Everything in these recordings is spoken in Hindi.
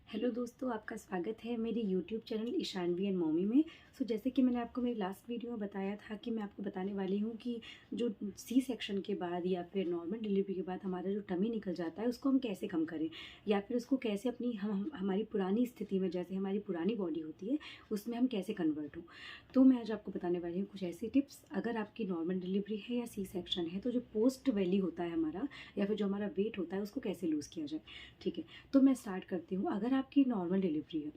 हेलो दोस्तों, आपका स्वागत है मेरे YouTube channel Ishanvi and mommy में। जैसे कि मैंने आपको मेरी लास्ट वीडियो में बताया था कि मैं आपको बताने वाली हूँ कि जो सी सेक्शन के बाद या फिर नॉर्मल डिलीवरी के बाद हमारा जो टमी निकल जाता है उसको हम कैसे कम करें, या फिर उसको कैसे अपनी हमारी पुरानी स्थिति में, जैसे हमारी पुरानी बॉडी होती है उसमें हम कैसे कन्वर्ट हों। तो मैं आज आपको बताने वाली हूँ कुछ ऐसी टिप्स। अगर आपकी नॉर्मल डिलीवरी है या सी सेक्शन है तो जो पोस्ट वैली होता है हमारा, या फिर जो हमारा वेट होता है उसको कैसे लूज़ किया जाए। ठीक है, तो मैं स्टार्ट करती हूँ। अगर आपकी नॉर्मल डिलीवरी है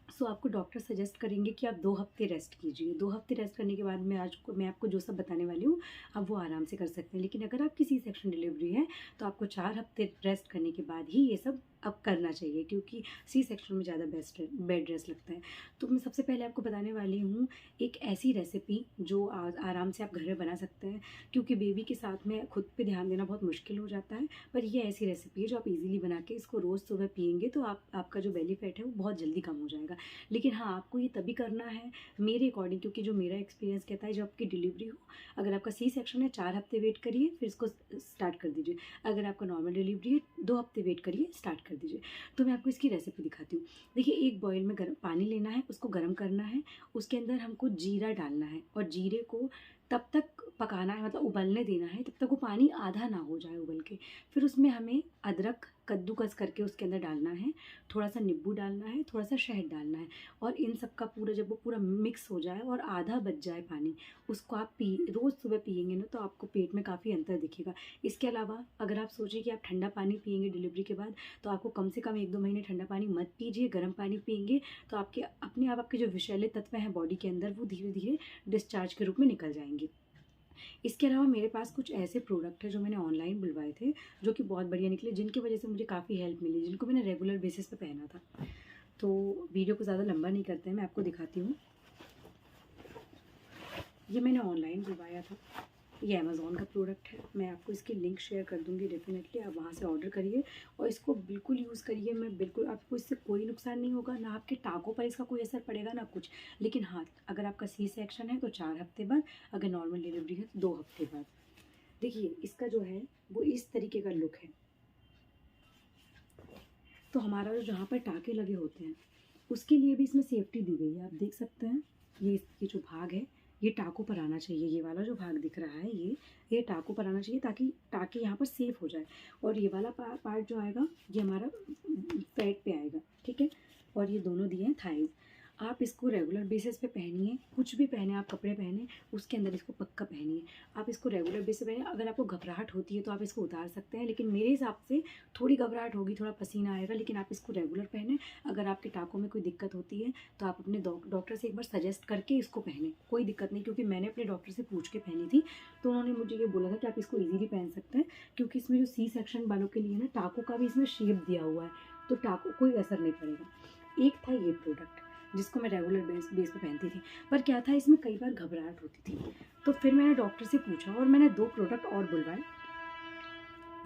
सो आपको डॉक्टर सजेस्ट करेंगे कि आप 2 हफ्ते रेस्ट कीजिए। 2 हफ्ते रेस्ट करने के बाद मैं आपको जो सब बताने वाली हूँ आप वो आराम से कर सकते हैं। लेकिन अगर आपकी सी सेक्शन डिलीवरी है तो आपको 4 हफ्ते रेस्ट करने के बाद ही ये सब अब करना चाहिए, क्योंकि सी सेक्शन में ज़्यादा बेड रेस्ट लगता है। तो मैं सबसे पहले आपको बताने वाली हूँ एक ऐसी रेसिपी जो आराम से आप घर में बना सकते हैं, क्योंकि बेबी के साथ में खुद पे ध्यान देना बहुत मुश्किल हो जाता है। पर ये ऐसी रेसिपी है जो आप इजीली बना के इसको रोज़ सुबह पियेंगे तो आपका जो बेली फैट है वो बहुत जल्दी कम हो जाएगा। लेकिन हाँ, आपको ये तभी करना है मेरे अकॉर्डिंग, क्योंकि जो मेरा एक्सपीरियंस कहता है, जब आपकी डिलीवरी हो, अगर आपका सी सेक्शन है 4 हफ्ते वेट करिए फिर इसको स्टार्ट कर दीजिए। अगर आपका नॉर्मल डिलीवरी है 2 हफ्ते वेट करिए, स्टार्ट कर दीजिए। तो मैं आपको इसकी रेसिपी दिखाती हूँ। देखिए, एक बॉयल में गर्म पानी लेना है, उसको गर्म करना है। उसके अंदर हमको जीरा डालना है और जीरे को तब तक पकाना है, मतलब उबलने देना है तब तक वो पानी आधा ना हो जाए उबल के। फिर उसमें हमें अदरक कद्दूकस करके उसके अंदर डालना है, थोड़ा सा नींबू डालना है, थोड़ा सा शहद डालना है। और इन सब का पूरा, जब वो पूरा मिक्स हो जाए और आधा बच जाए पानी, उसको आप रोज़ सुबह पियेंगे ना तो आपको पेट में काफ़ी अंतर दिखेगा। इसके अलावा अगर आप सोचें कि आप ठंडा पानी पियेंगे डिलीवरी के बाद, तो आपको कम से कम 1-2 महीने ठंडा पानी मत पीजिए, गर्म पानी पियेंगे तो आपके अपने आप आपके जो विषैले तत्व हैं बॉडी के अंदर वो धीरे धीरे डिस्चार्ज के रूप में निकल जाएंगे। इसके अलावा मेरे पास कुछ ऐसे प्रोडक्ट हैं जो मैंने ऑनलाइन बुलवाए थे, जो कि बहुत बढ़िया निकले, जिनकी वजह से मुझे काफ़ी हेल्प मिली, जिनको मैंने रेगुलर बेसिस पे पहना था। तो वीडियो को ज़्यादा लंबा नहीं करते हैं, मैं आपको दिखाती हूँ। ये मैंने ऑनलाइन बुलवाया था, ये अमेज़ॉन का प्रोडक्ट है। मैं आपको इसकी लिंक शेयर कर दूँगी, डेफिनेटली आप वहाँ से ऑर्डर करिए और इसको बिल्कुल यूज़ करिए। मैं बिल्कुल, आपको इससे कोई नुकसान नहीं होगा, ना आपके टाँकों पर इसका कोई असर पड़ेगा ना कुछ। लेकिन हाँ, अगर आपका सी सेक्शन है तो 4 हफ्ते बाद, अगर नॉर्मल डिलीवरी है तो 2 हफ्ते बाद। देखिए, इसका जो है वो इस तरीके का लुक है। तो हमारा जो जहाँ पर टाँके लगे होते हैं उसके लिए भी इसमें सेफ्टी दी गई है, आप देख सकते हैं। ये जो भाग है ये टाँकों पर आना चाहिए, ये वाला जो भाग दिख रहा है ये टाँकों पर आना चाहिए, ताकि टाँके यहाँ पर सेफ हो जाए। और ये वाला पार्ट जो आएगा ये हमारा पेट पे आएगा, ठीक है। और ये दोनों दिए हैं थाइज। आप इसको रेगुलर बेसिस पे पहनिए, कुछ भी पहने आप कपड़े पहने उसके अंदर इसको पक्का पहनिए। आप इसको रेगुलर बेसिस पे पहने। अगर आपको घबराहट होती है तो आप इसको उतार सकते हैं, लेकिन मेरे हिसाब से थोड़ी घबराहट होगी, थोड़ा पसीना आएगा, लेकिन आप इसको रेगुलर पहने। अगर आपके टाँकों में कोई दिक्कत होती है तो आप अपने डॉक्टर से एक बार सजेस्ट करके इसको पहने, कोई दिक्कत नहीं। क्योंकि मैंने अपने डॉक्टर से पूछ के पहनी थी तो उन्होंने मुझे ये बोला था कि आप इसको ईजीली पहन सकते हैं, क्योंकि इसमें जो सी सेक्शन वालों के लिए ना टाँकों का भी इसमें शेप दिया हुआ है, तो टाँकों कोई असर नहीं पड़ेगा। एक था ये प्रोडक्ट जिसको मैं रेगुलर बेस पे पहनती थी, पर क्या था इसमें कई बार घबराहट होती थी। तो फिर मैंने डॉक्टर से पूछा और मैंने 2 प्रोडक्ट और बुलवाए।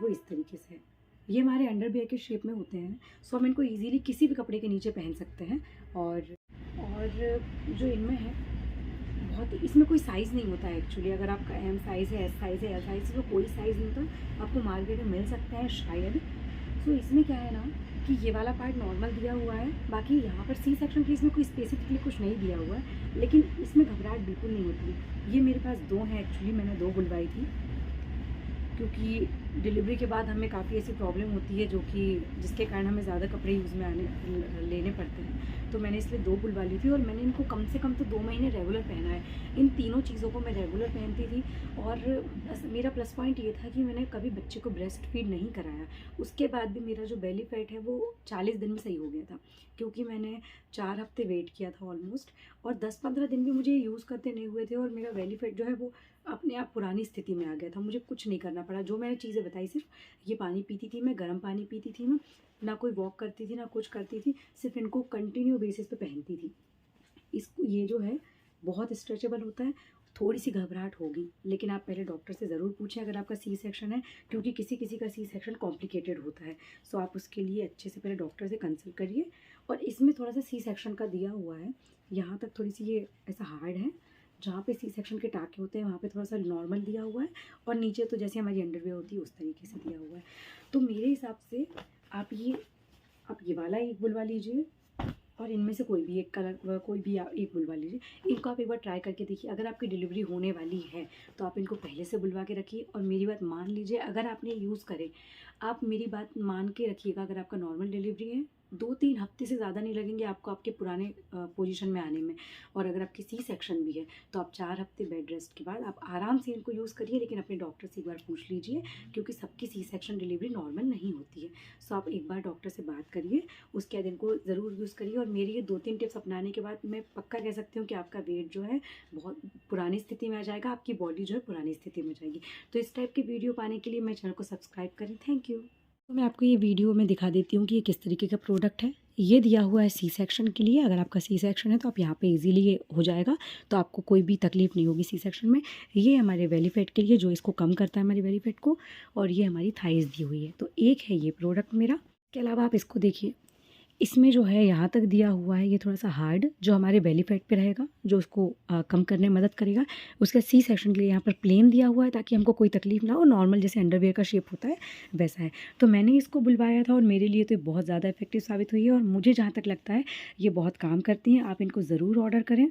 वो इस तरीके से है, ये हमारे अंडरवियर के शेप में होते हैं, सो हम इनको इजीली किसी भी कपड़े के नीचे पहन सकते हैं। और जो इनमें है, बहुत, इसमें कोई साइज़ नहीं होता है एक्चुअली। अगर आपका एम साइज़ है, एस साइज़ है, एल साइज़ है, तो कोई साइज़ नहीं होता। आपको मार्केट में मिल सकता है शायद। सो इसमें क्या है ना कि ये वाला पार्ट नॉर्मल दिया हुआ है, बाकी यहाँ पर सी सेक्शन के इसमें कोई स्पेसिफिकली कुछ नहीं दिया हुआ है, लेकिन इसमें घबराहट बिल्कुल नहीं होती। ये मेरे पास 2 हैं एक्चुअली, मैंने 2 बुलवाई थी, क्योंकि डिलीवरी के बाद हमें काफ़ी ऐसी प्रॉब्लम होती है जिसके कारण हमें ज़्यादा कपड़े यूज़ में लेने पड़ते हैं। तो मैंने इसलिए 2 बुलवा ली थी और मैंने इनको कम से कम तो 2 महीने रेगुलर पहना है। इन तीनों चीज़ों को मैं रेगुलर पहनती थी। और मेरा प्लस पॉइंट ये था कि मैंने कभी बच्चे को ब्रेस्ट फीड नहीं कराया। उसके बाद भी मेरा जो बेली फैट है वो 40 दिन में सही हो गया था, क्योंकि मैंने 4 हफ्ते वेट किया था ऑलमोस्ट, और 10-15 दिन भी मुझे यूज़ करते नहीं हुए थे और मेरा बेली फैट जो है वो अपने आप पुरानी स्थिति में आ गया था। मुझे कुछ नहीं करना पड़ा, जो मैंने चीज़ें बताई, सिर्फ ये पानी पीती थी मैं, गर्म पानी पीती थी मैं, ना कोई वॉक करती थी ना कुछ करती थी, सिर्फ इनको कंटिन्यू बेसिस पे पहनती थी। इसको, ये जो है बहुत स्ट्रेचेबल होता है। थोड़ी सी घबराहट होगी, लेकिन आप पहले डॉक्टर से ज़रूर पूछें अगर आपका सी सेक्शन है, क्योंकि किसी किसी का सी सेक्शन कॉम्प्लिकेटेड होता है। सो आप उसके लिए अच्छे से पहले डॉक्टर से कंसल्ट करिए। और इसमें थोड़ा सा सी सेक्शन का दिया हुआ है, यहाँ तक थोड़ी सी ये ऐसा हार्ड है, जहाँ पे सी सेक्शन के टाँके होते हैं वहाँ पे थोड़ा सा नॉर्मल दिया हुआ है, और नीचे तो जैसे हमारी अंडरवियर होती है उस तरीके से दिया हुआ है। तो मेरे हिसाब से आप ये आप ये वाला एक बुलवा लीजिए और इनमें से कोई भी एक कलर, कोई भी आप एक बुलवा लीजिए। इनको आप एक बार ट्राई करके देखिए। अगर आपकी डिलीवरी होने वाली है तो आप इनको पहले से बुलवा के रखिए और मेरी बात मान लीजिए। अगर आपने यूज़ करे, आप मेरी बात मान के रखिएगा। अगर आपका नॉर्मल डिलीवरी है 2-3 हफ्ते से ज़्यादा नहीं लगेंगे आपको आपके पुराने पोजीशन में आने में। और अगर आपकी सी सेक्शन भी है तो आप 4 हफ्ते बेड रेस्ट के बाद आप आराम से इनको यूज़ करिए, लेकिन अपने डॉक्टर से एक बार पूछ लीजिए, क्योंकि सबकी सी सेक्शन डिलीवरी नॉर्मल नहीं होती है। सो आप एक बार डॉक्टर से बात करिए, उसके बाद इनको ज़रूर यूज़ करिए। और मेरी ये 2-3 टिप्स अपनाने के बाद मैं पक्का कह सकती हूँ कि आपका वेट जो है बहुत पुरानी स्थिति में आ जाएगा, आपकी बॉडी जो है पुरानी स्थिति में हो जाएगी। तो इस टाइप की वीडियो पाने के लिए मेरे चैनल को सब्सक्राइब करें। Thank you. तो मैं आपको ये वीडियो में दिखा देती हूँ कि ये किस तरीके का प्रोडक्ट है। ये दिया हुआ है सी सेक्शन के लिए। अगर आपका सी सेक्शन है तो आप यहाँ पे इजीली ये हो जाएगा, तो आपको कोई भी तकलीफ़ नहीं होगी सी सेक्शन में। ये हमारे बेली फैट के लिए, जो इसको कम करता है हमारी बेली फैट को। और ये हमारी थाइज़ दी हुई है। तो एक है ये प्रोडक्ट मेरा। इसके अलावा आप इसको देखिए, इसमें जो है यहाँ तक दिया हुआ है ये थोड़ा सा हार्ड, जो हमारे बेली फैट पे रहेगा, जो उसको कम करने में मदद करेगा। उसका सी सेक्शन के लिए यहाँ पर प्लेन दिया हुआ है ताकि हमको कोई तकलीफ ना हो। नॉर्मल जैसे अंडरवियर का शेप होता है वैसा है। तो मैंने इसको बुलवाया था और मेरे लिए तो ये बहुत ज़्यादा इफेक्टिव साबित हुई है और मुझे जहाँ तक लगता है ये बहुत काम करती हैं। आप इनको ज़रूर ऑर्डर करें।